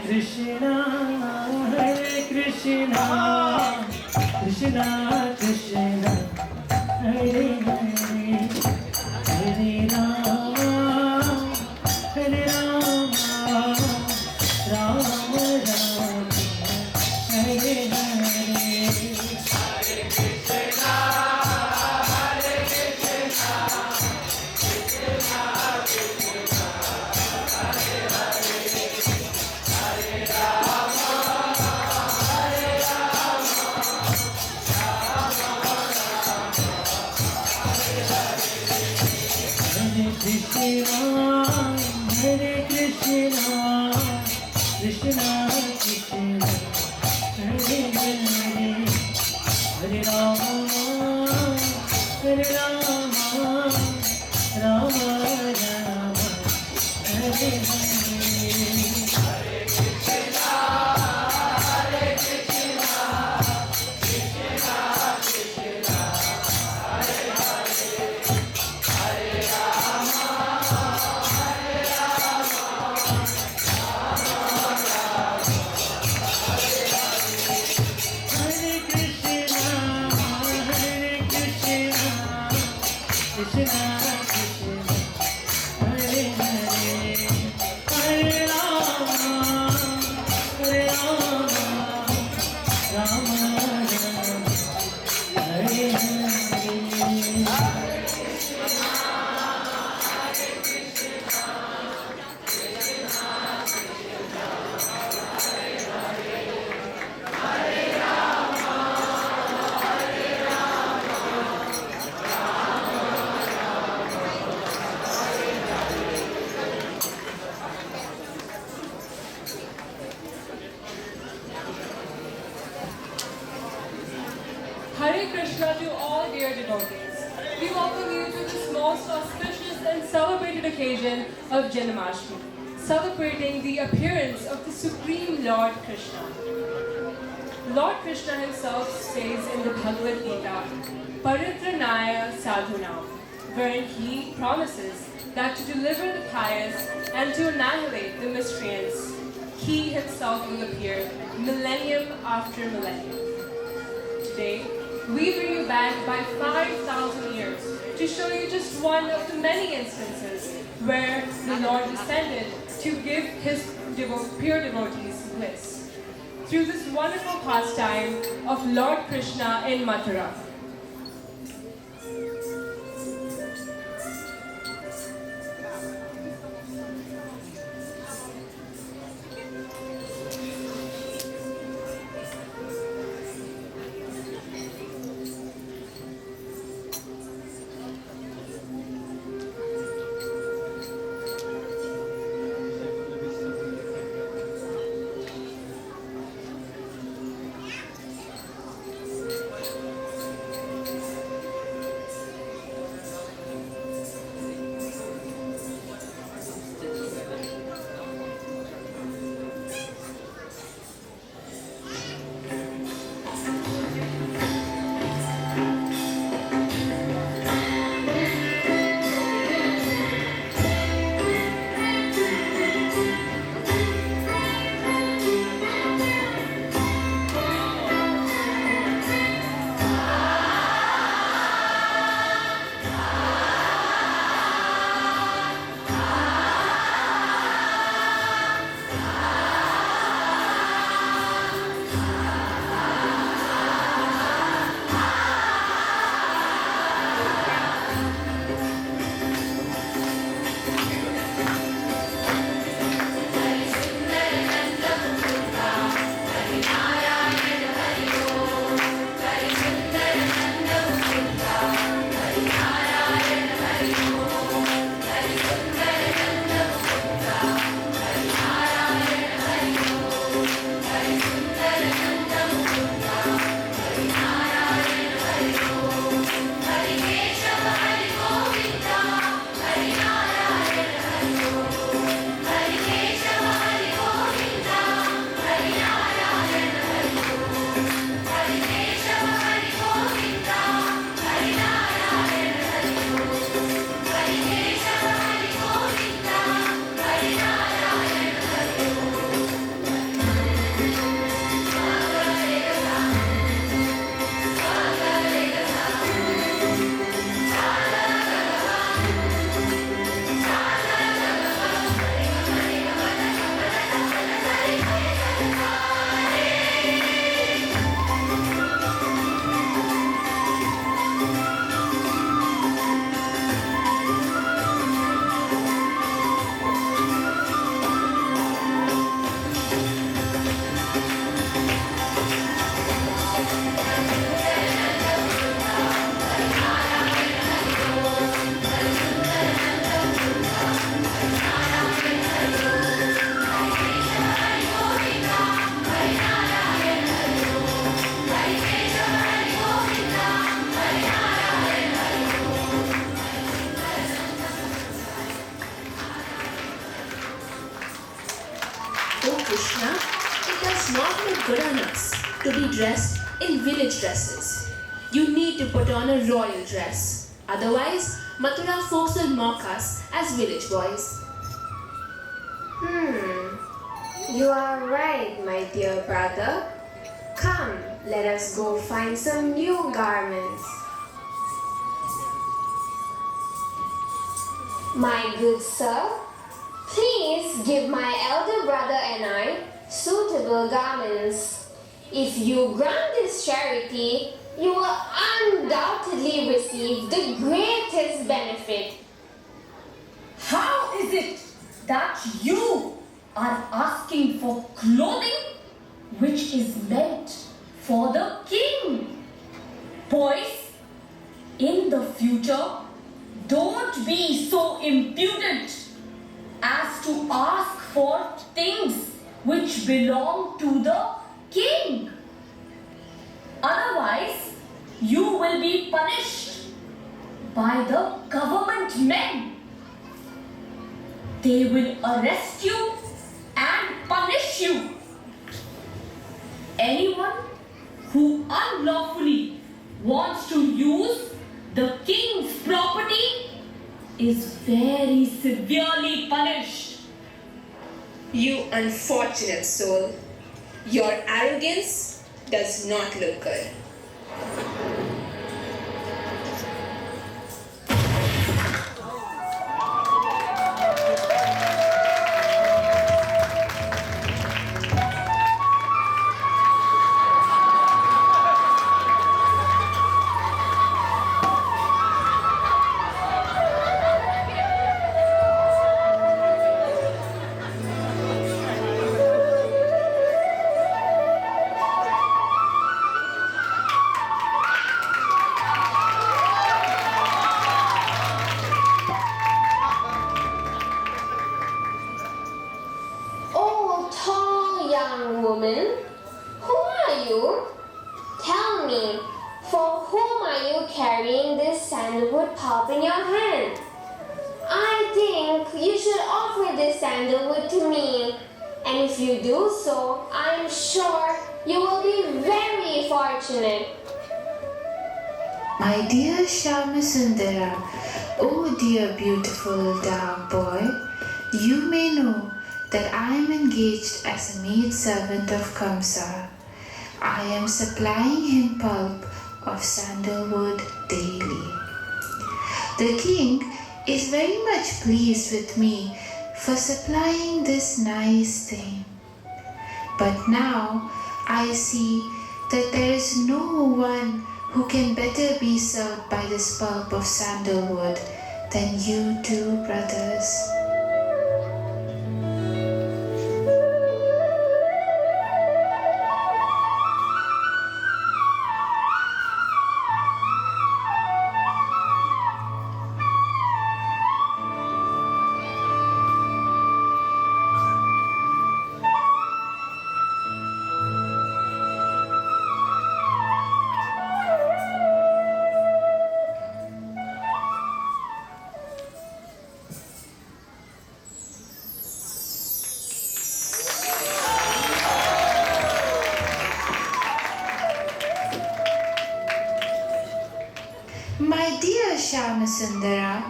Krishna, Hare Krishna, Krishna Krishna, Hare Hare, Hare Rama, Hare Rama, Rama Rama, Hare Hare. Krishna, Hare Krishna, Krishna Krishna, Hare Hare, Hare Rama, Hare Rama, Rama Rama, Hare Hare. Krishna Krishna, Hare Hare, Hare Rama, Hare Rama, Rama Rama, Hare Hare. Hare Krishna to all dear devotees. We welcome you to this most auspicious and celebrated occasion of Jonmostomi, celebrating the appearance of the Supreme Lord Krishna. Lord Krishna himself says in the Bhagavad Gita, Paritranaya Sadhunam, wherein he promises that to deliver the pious and to annihilate the miscreants, he himself will appear millennium after millennium. Today, we bring you back by 5,000 years to show you just one of the many instances where the Lord descended to give his pure devotees bliss. Through this wonderful pastime of Lord Krishna in Mathura. It does not look good on us to be dressed in village dresses. You need to put on a royal dress. Otherwise, Mathura folks will mock us as village boys. You are right, my dear brother. Come, let us go find some new garments. My good sir, please give my elder brother and I suitable garments. If you grant this charity, you will undoubtedly receive the greatest benefit. How is it that you are asking for clothing which is meant for the king? Boys, in the future, don't be so impudent as to ask for things which belong to the king. Otherwise, you will be punished by the government men. They will arrest you and punish you. Anyone who unlawfully wants to use the king's property is very severely punished. You unfortunate soul. Your arrogance does not look good. Oh, tall young woman, who are you? Tell me, for whom are you carrying this sandalwood pulp in your hand? I think you should offer this sandalwood to me. And if you do so, I'm sure you will be very fortunate. My dear Shyamasundara, oh dear beautiful dark boy, you may know that I am engaged as a maid servant of Kamsa. I am supplying him pulp of sandalwood daily. The king is very much pleased with me for supplying this nice thing. But now I see that there is no one who can better be served by this pulp of sandalwood than you two brothers. My dear Shyamasundara,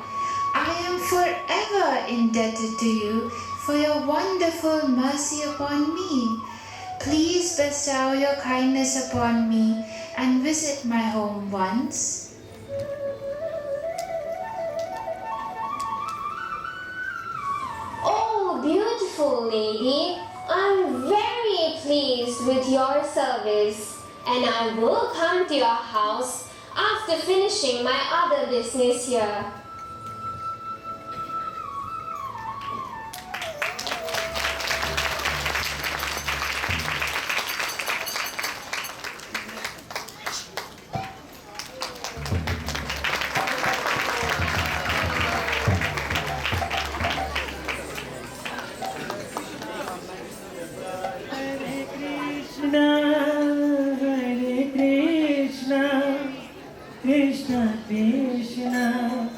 I am forever indebted to you for your wonderful mercy upon me. Please bestow your kindness upon me and visit my home once. Oh, beautiful lady, I'm very pleased with your service, and I will come to your house after finishing my other business here. Hare Krishna, Krishna Krishna,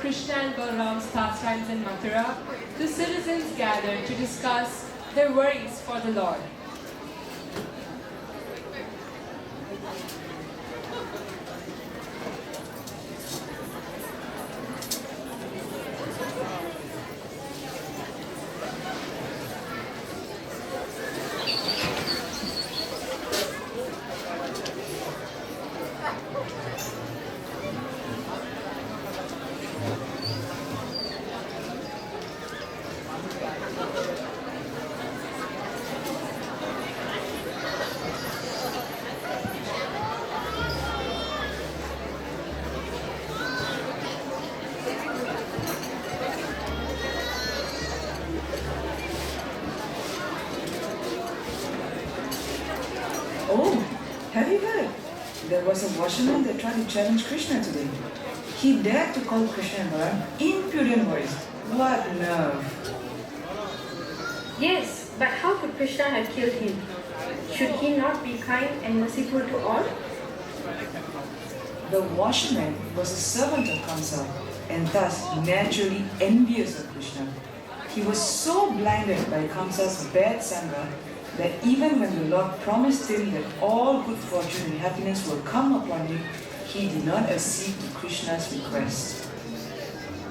Krishna and Balaram's pastimes in Mathura, the citizens gathered to discuss their worries for the Lord. Oh, have you heard? There was a washerman that tried to challenge Krishna today. He dared to call Krishna and Balaram impudent boys. What nerve! Yes, but how could Krishna have killed him? Should he not be kind and merciful to all? The washerman was a servant of Kamsa and thus naturally envious of Krishna. He was so blinded by Kamsa's bad sangha that even when the Lord promised him that all good fortune and happiness will come upon him, he did not accede to Krishna's request.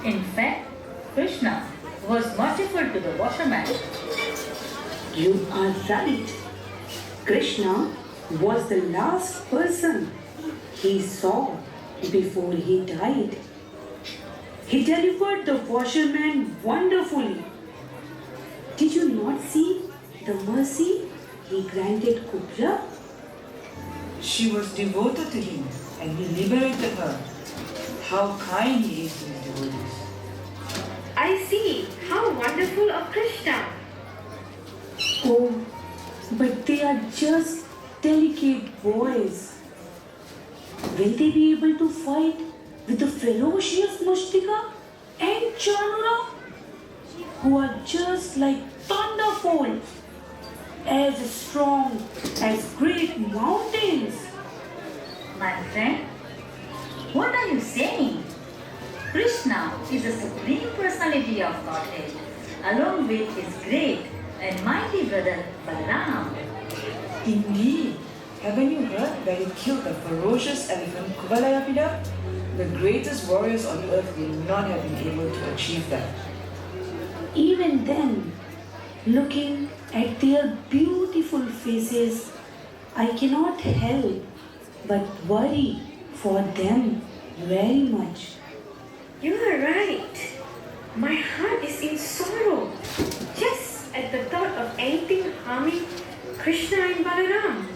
In fact, Krishna was merciful to the washerman. You are right. Krishna was the last person he saw before he died. He delivered the washerman wonderfully. Did you not see the mercy he granted Kubra? She was devoted to him and he liberated her. How kind he is to his devotees. I see. How wonderful of Krishna. Oh, but they are just delicate boys. Will they be able to fight with the ferocious Mustika and Chanura, who are just like thunderbolts, as strong as great mountains? My friend, what are you saying? Krishna is the Supreme Personality of Godhead, along with his great and mighty brother Balaram. Indeed. Haven't you heard that he killed the ferocious elephant Kuvalayapida? The greatest warriors on earth will not have been able to achieve that. Even then, looking at their beautiful faces, I cannot help but worry for them very much. You are right. My heart is in sorrow just at the thought of anything harming Krishna and Balaram.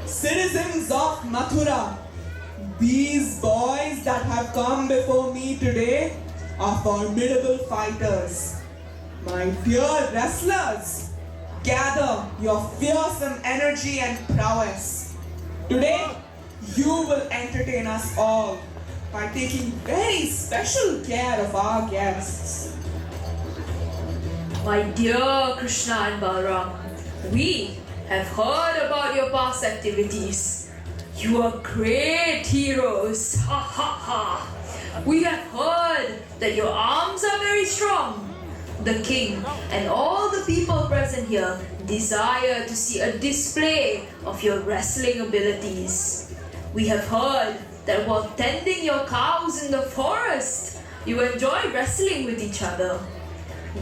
Citizens of Mathura, these boys that have come before me today are formidable fighters. My dear wrestlers, gather your fearsome energy and prowess. Today, you will entertain us all by taking very special care of our guests. My dear Krishna and Balaram, we have heard about your past activities. You are great heroes. Ha ha ha. We have heard that your arms are very strong. The king and all the people present here desire to see a display of your wrestling abilities. We have heard that while tending your cows in the forest, you enjoy wrestling with each other.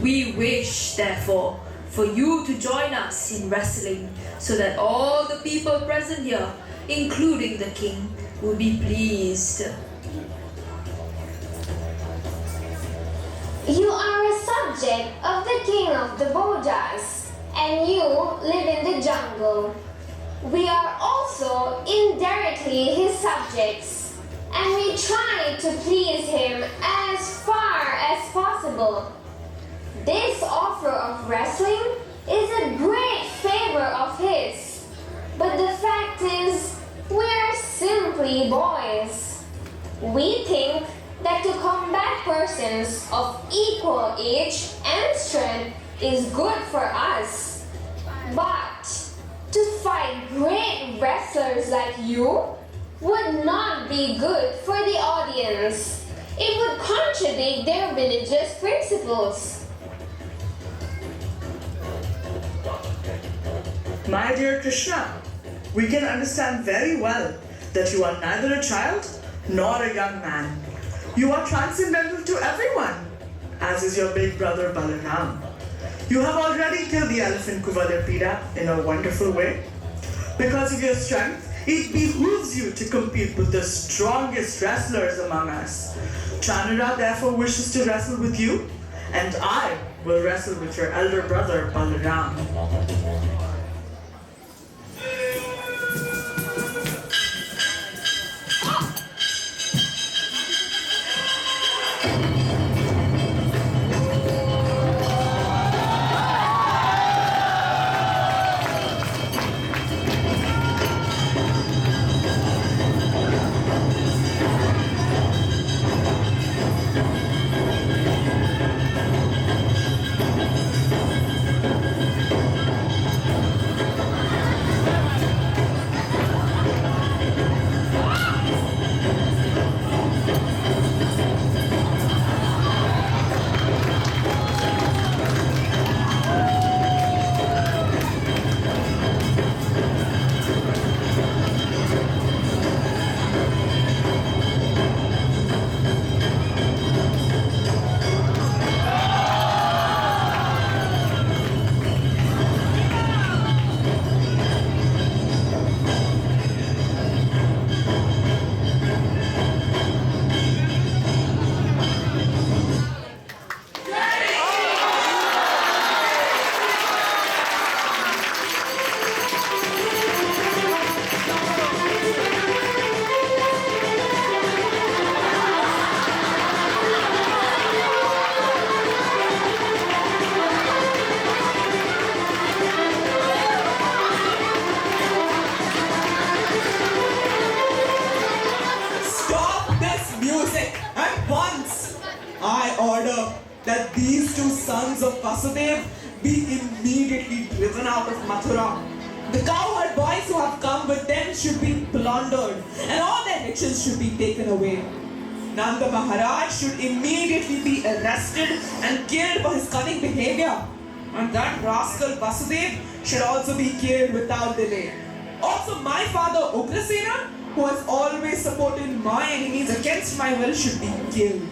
We wish, therefore, for you to join us in wrestling so that all the people present here, including the king, will be pleased. You are a subject of the king of the Bodhas, and you live in the jungle. We are also indirectly his subjects, and we try to please him as far as possible. This offer of wrestling is a great favor of his, but the fact is, we are simply boys. We think that to combat persons of equal age and strength is good for us. But to fight great wrestlers like you would not be good for the audience. It would contradict their religious principles. My dear Krishna, we can understand very well that you are neither a child nor a young man. You are transcendental to everyone, as is your big brother Balaram. You have already killed the elephant Kuvalarpida in a wonderful way. Because of your strength, it behooves you to compete with the strongest wrestlers among us. Chanara therefore wishes to wrestle with you, and I will wrestle with your elder brother Balaram. that these two sons of Vasudev be immediately driven out of Mathura. The cowherd boys who have come with them should be plundered and all their riches should be taken away. Nanda Maharaj should immediately be arrested and killed for his cunning behavior. And that rascal Vasudev should also be killed without delay. Also my father Ugrasena, who has always supported my enemies against my will, should be killed.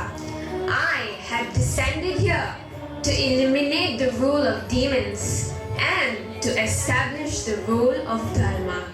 Kamsa. I have descended here to eliminate the rule of demons and to establish the rule of Dharma.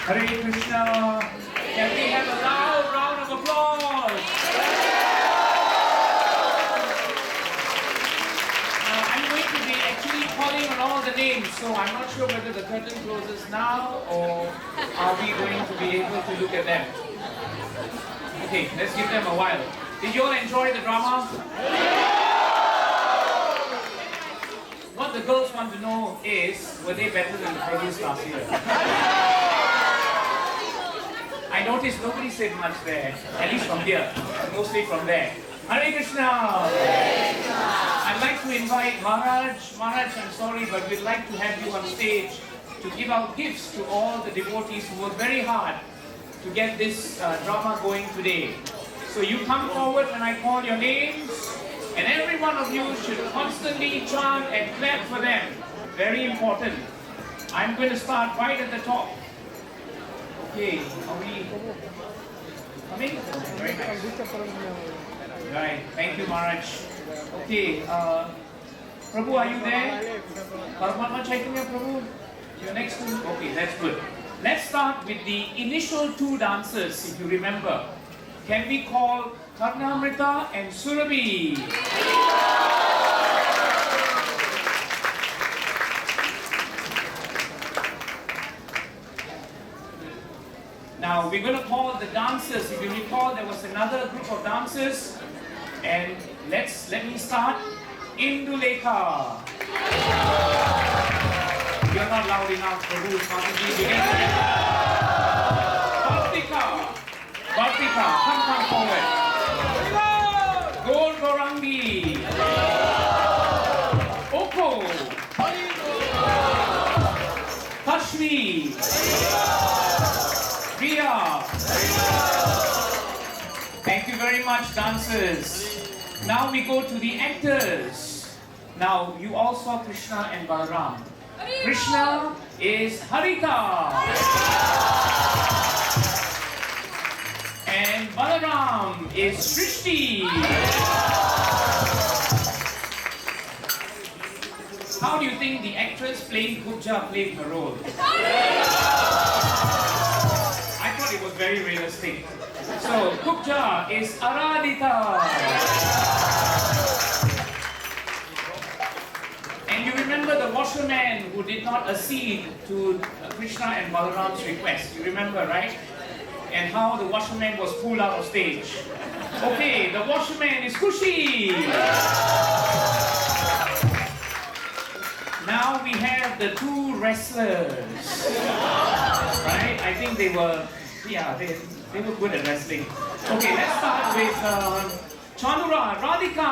Hare Krishna. Can we have a loud round of applause? I'm going to be actually calling on all the names, so I'm not sure whether the curtain closes now or are we going to be able to look at them. Okay, let's give them a while. Did you all enjoy the drama? What the girls want to know is, were they better than the produce last year? I noticed nobody said much there, at least from here, mostly from there. Hare Krishna! I'd like to invite Maharaj. Maharaj, I'm sorry, but we'd like to have you on stage to give out gifts to all the devotees who worked very hard to get this drama going today. So you come forward when I call your names, and every one of you should constantly chant and clap for them. Very important. I'm going to start right at the top. Okay, are we coming? Very nice. Right, thank you, Maharaj. Okay, Prabhu, are you there? Paramatma Chaitanya, Prabhu? You're next to me? Okay, that's good. Let's start with the initial two dancers, if you remember. Can we call Karnamrita and Surabhi? Now we're going to call the dancers. If you recall, there was another group of dancers, and let me start. Indulekha. You're not loud enough, Prabhu. Vartika, come forward. Gol Gorangi. Oko. Kashmi. Priya. Thank you very much, dancers. Now we go to the actors. Now you all saw Krishna and Balaram. Krishna is Harita. And Balaram is Srishti. How do you think the actress playing Kubja played her role? I thought it was very realistic. So Kubja is Aradhita. And you remember the washerman who did not accede to Krishna and Balaram's request. You remember, right? And how the washerman was pulled out of stage. Okay, the washerman is Kushi. Now we have the two wrestlers. Right? I think they were, they were good at wrestling. Okay, let's start with Chandura, Radhika.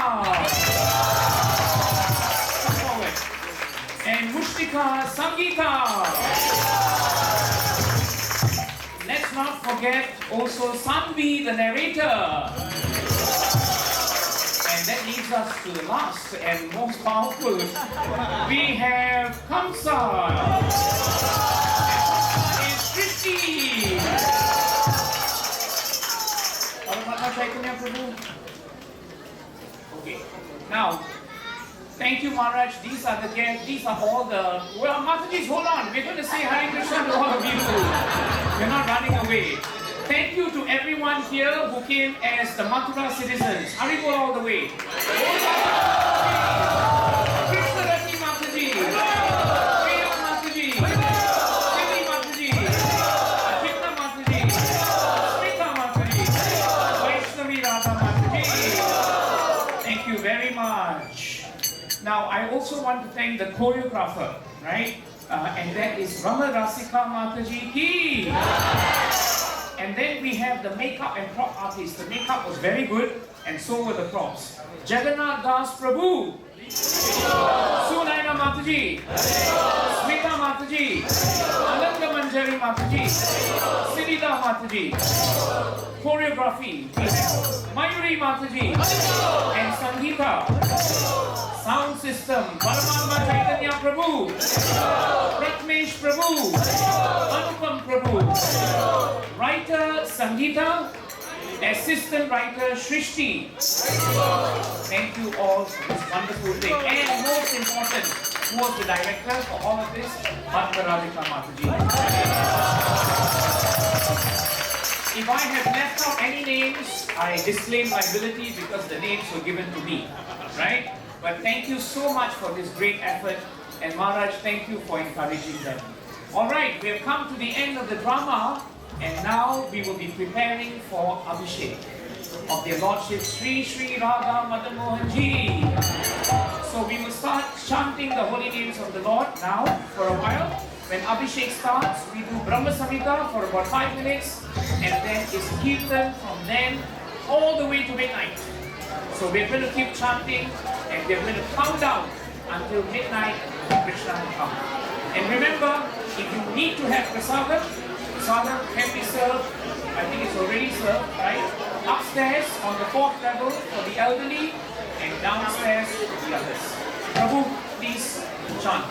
Come forward. And Mushtika, Sangeeta. Let's not forget also Sanvi, the narrator. And that leads us to the last and most powerful. We have Kamsa. And is Krishna. Okay. Now, thank you, Maharaj. These are the guests. These are all the... Well, Mataji's, hold on. We're going to say Hare Krishna to all of you. We're not running away. Thank you to everyone here who came as the Mathura citizens. Haribol all the way. also want to thank the choreographer, right? And that is Rama Rasika Mataji ki. And then we have the makeup and prop artist. The makeup was very good, and so were the props. Jagannath Das Prabhu, Sunaina Mataji, Smita Mataji, Ananda Manjari Mataji, Sinita Mataji. Choreography, we have Mayuri Mataji and Sangeeta. Sound system, Paramatma Chaitanya Prabhu, Pratmesh Prabhu, Anupam Prabhu. Writer Sangeeta, assistant writer Shrishti. Thank you all for this wonderful thing. And most important, who was the director for all of this? Madhvaradhika Mataji. If I have left out any names, I disclaim liability because the names were given to me, right? But thank you so much for this great effort, and Maharaj, thank you for encouraging them. All right, we have come to the end of the drama, and now we will be preparing for Abhishek of their Lordship Sri Sri Radha Madan Mohan Ji. So we will start chanting the holy names of the Lord now for a while. When Abhishek starts, we do Brahma Samhita for about 5 minutes, and then it's Kirtan from then all the way to midnight. So we're going to keep chanting, and we're going to count down until midnight for Krishna will come. And remember, if you need to have prasadam can be served, I think it's already served, right? Upstairs on the 4th level for the elderly, and downstairs for the others. Prabhu, please chant.